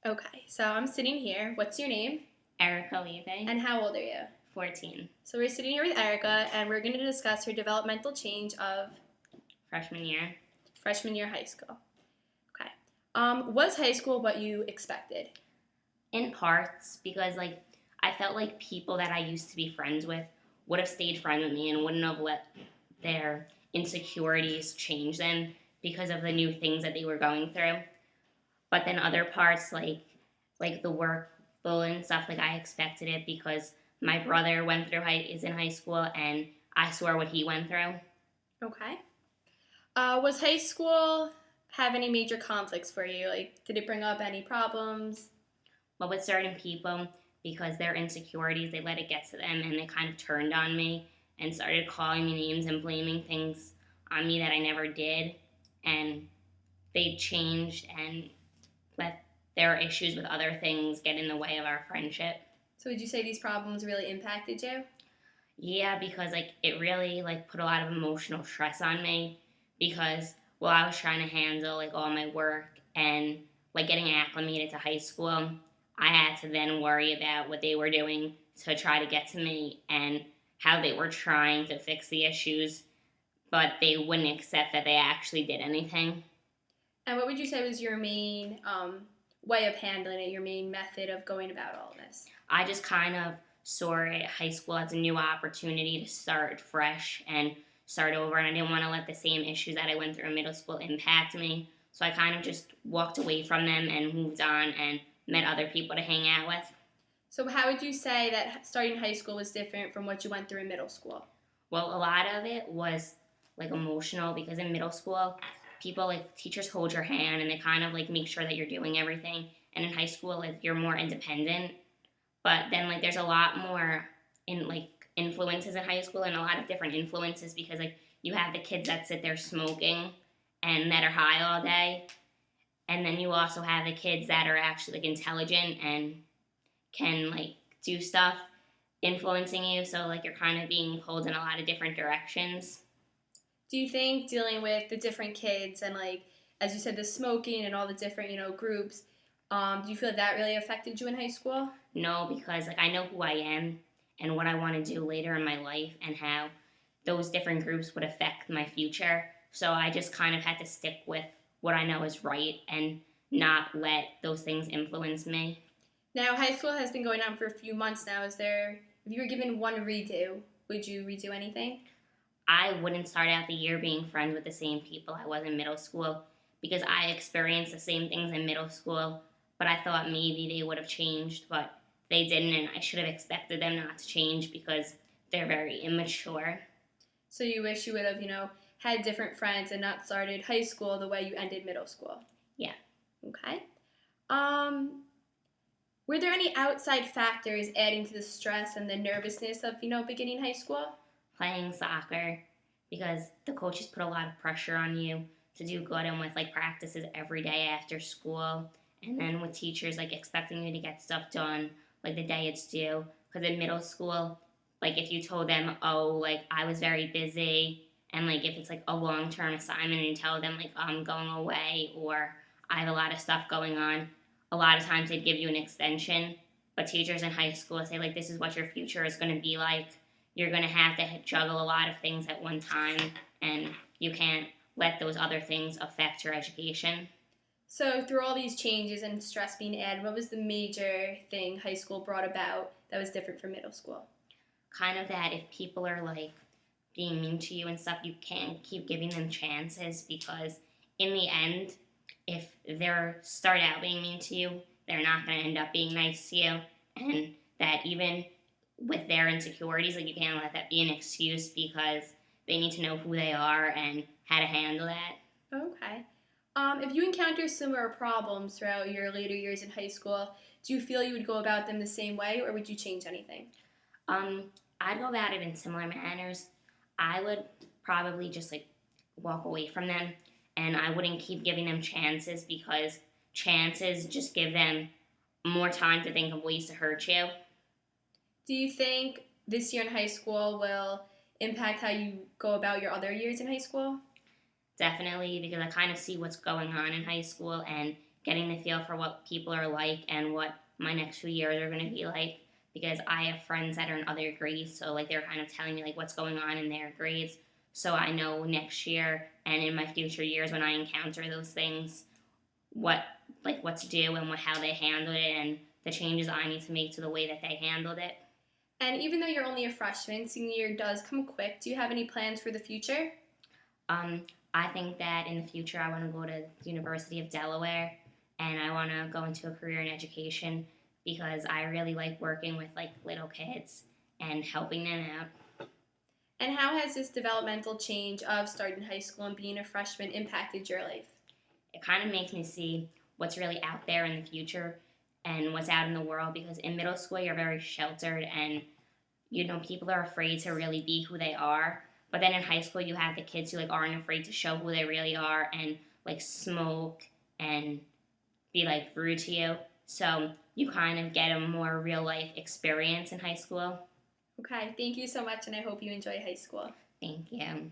Okay, so I'm sitting here. What's your name? Erica Leve, And how old are you? 14, So we're sitting here with Erica, and we're going to discuss her developmental change of freshman year. freshman year high school. Okay. Was high school what you expected? In parts, because I felt like people that I used to be friends with would have stayed friends with me and wouldn't have let their insecurities change them because of the new things that they were going through. But then other parts, like the work load and stuff, like I expected it because my brother went through is in high school and I saw what he went through. Okay. Was high school have any major conflicts for you? Like, did it bring up any problems? But with certain people, because their insecurities, they let it get to them and they kind of turned on me and started calling me names and blaming things on me that I never did. And they changed and let their issues with other things get in the way of our friendship. So would you say these problems really impacted you? Yeah, because it really put a lot of emotional stress on me because I was trying to handle all my work and getting acclimated to high school, I had to then worry about what they were doing to try to get to me and how they were trying to fix the issues, but they wouldn't accept that they actually did anything. And what would you say was your main way of handling it, your main method of going about all this? I just kind of saw high school as a new opportunity to start fresh and start over, and I didn't want to let the same issues that I went through in middle school impact me. So I kind of just walked away from them and moved on and met other people to hang out with. So how would you say that starting high school was different from what you went through in middle school? Well, a lot of it was emotional because in middle school, people teachers hold your hand and they kind of make sure that you're doing everything. And in high school, you're more independent. But then there's a lot more in influences in high school and a lot of different influences because you have the kids that sit there smoking and that are high all day. And then you also have the kids that are actually intelligent and can do stuff influencing you. So you're kind of being pulled in a lot of different directions. Do you think dealing with the different kids and as you said, the smoking and all the different groups, do you feel that really affected you in high school? No, because I know who I am and what I want to do later in my life and how those different groups would affect my future. So I just kind of had to stick with what I know is right and not let those things influence me. Now, high school has been going on for a few months now. If you were given one redo, would you redo anything? I wouldn't start out the year being friends with the same people I was in middle school because I experienced the same things in middle school, but I thought maybe they would have changed, but they didn't, and I should have expected them not to change because they're very immature. So you wish you would have, had different friends and not started high school the way you ended middle school? Yeah. Okay. Um, were there any outside factors adding to the stress and the nervousness of, beginning high school? Playing soccer because the coaches put a lot of pressure on you to do good and with practices every day after school, and then with teachers expecting you to get stuff done the day it's due, because in middle school if you told them, oh, I was very busy, and if it's a long-term assignment and you tell them I'm going away or I have a lot of stuff going on, a lot of times they'd give you an extension. But teachers in high school say this is what your future is going to be like. You're going to have to juggle a lot of things at one time, and you can't let those other things affect your education. So through all these changes and stress being added, what was the major thing high school brought about that was different from middle school? Kind of that if people are being mean to you and stuff, you can't keep giving them chances because in the end, if they're start out being mean to you, they're not going to end up being nice to you, and that even with their insecurities, you can't let that be an excuse because they need to know who they are and how to handle that. Okay. If you encounter similar problems throughout your later years in high school, do you feel you would go about them the same way, or would you change anything? Um, I'd go about it in similar manners. I would probably just walk away from them, and I wouldn't keep giving them chances because chances just give them more time to think of ways to hurt you. Do you think this year in high school will impact how you go about your other years in high school? Definitely, because I kind of see what's going on in high school, and getting the feel for what people are like and what my next few years are going to be like, because I have friends that are in other grades, so like they're kind of telling me like what's going on in their grades, so I know next year and in my future years when I encounter those things, what what to do and how they handled it and the changes I need to make to the way that they handled it. And even though you're only a freshman, senior year does come quick. Do you have any plans for the future? Um, I think that in the future I want to go to the University of Delaware and I want to go into a career in education because I really like working with like little kids and helping them out. And how has this developmental change of starting high school and being a freshman impacted your life? It kind of makes me see what's really out there in the future and what's out in the world, because in middle school you're very sheltered and people are afraid to really be who they are. But then in high school you have the kids who like aren't afraid to show who they really are and like smoke and be like rude to you. So you kind of get a more real life experience in high school. Okay, thank you so much, and I hope you enjoy high school. Thank you.